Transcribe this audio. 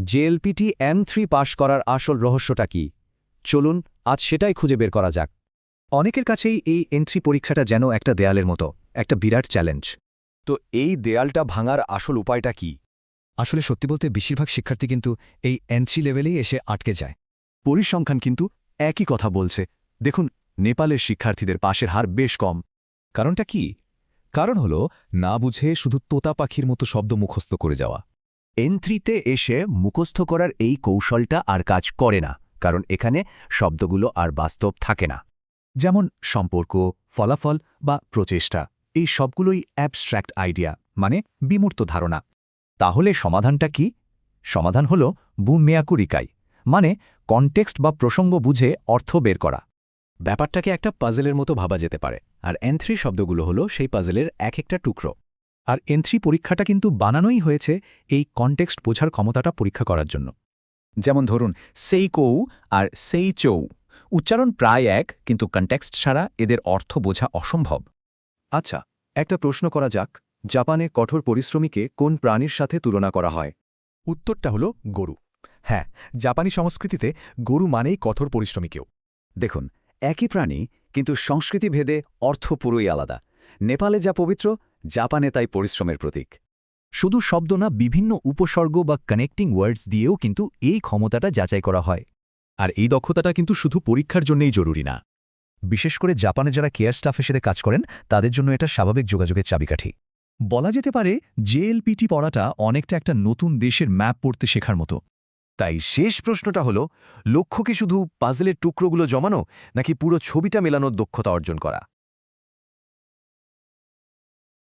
JLPT M3 পাশ করার আসল রহস্যটা কি? চলুন আজ সেটাই খুঁজে বের করা যাক। অনেকের কাছেই এই এন্ট্রি পরীক্ষাটা যেন একটা দেয়ালের মতো, একটা বিরাট চ্যালেঞ্জ। তো এই দেয়ালটা ভাঙার আসল উপায়টা কি? আসলে সত্যি বলতে বেশিরভাগ শিক্ষার্থী কিন্তু এই এন্ট্রি লেভেলেই এসে আটকে যায়। পরিসংখ্যান কিন্তু একই কথা বলছে। দেখুন, নেপালের শিক্ষার্থীদের পাশের হার বেশ কম। কারণটা কি? কারণ হল না বুঝে শুধু তোতা পাখির মতো শব্দ মুখস্থ করে যাওয়া। এন্ট্রিতে এসে মুখস্থ করার এই কৌশলটা আর কাজ করে না, কারণ এখানে শব্দগুলো আর বাস্তব থাকে না। যেমন সম্পর্ক, ফলাফল বা প্রচেষ্টা, এই সবগুলোই অ্যাবস্ট্র্যাক্ট আইডিয়া, মানে বিমূর্ত ধারণা। তাহলে সমাধানটা কি? সমাধান হল বুমেয়াকুরিকাই, মানে কনটেক্সট বা প্রসঙ্গ বুঝে অর্থ বের করা। ব্যাপারটাকে একটা পাজলের মতো ভাবা যেতে পারে, আর এন্ট্রি শব্দগুলো হলো সেই পাজলের এক একটা টুকরো। আর এন্ট্রি পরীক্ষাটা কিন্তু বানানোই হয়েছে এই কনটেক্সট বোঝার ক্ষমতাটা পরীক্ষা করার জন্য। যেমন ধরুন, সেই কৌ আর সেই চৌ, উচ্চারণ প্রায় এক, কিন্তু কনটেক্সট ছাড়া এদের অর্থ বোঝা অসম্ভব। আচ্ছা, একটা প্রশ্ন করা যাক, জাপানে কঠোর পরিশ্রমীকে কোন প্রাণীর সাথে তুলনা করা হয়? উত্তরটা হল গরু। হ্যাঁ, জাপানি সংস্কৃতিতে গরু মানেই কঠোর পরিশ্রমীকেও। দেখুন, একই প্রাণী, কিন্তু সংস্কৃতিভেদে অর্থ পুরোই আলাদা। নেপালে যা পবিত্র, জাপানে তাই পরিশ্রমের প্রতীক। শুধু শব্দ না, বিভিন্ন উপসর্গ বা কানেক্টিং ওয়ার্ডস দিয়েও কিন্তু এই ক্ষমতাটা যাচাই করা হয়। আর এই দক্ষতাটা কিন্তু শুধু পরীক্ষার জন্যই জরুরি না। বিশেষ করে জাপানে যারা কেয়ার স্টাফের সাথে কাজ করেন, তাদের জন্য এটা স্বাভাবিক যোগাযোগের চাবিকাঠি। বলা যেতে পারে জেএলপিটি পড়াটা অনেকটা একটা নতুন দেশের ম্যাপ পড়তে শেখার মতো। তাই শেষ প্রশ্নটা হল, লক্ষ্য কি শুধু পাজলের টুকরোগুলো জমানো, নাকি পুরো ছবিটা মেলানোর দক্ষতা অর্জন করা?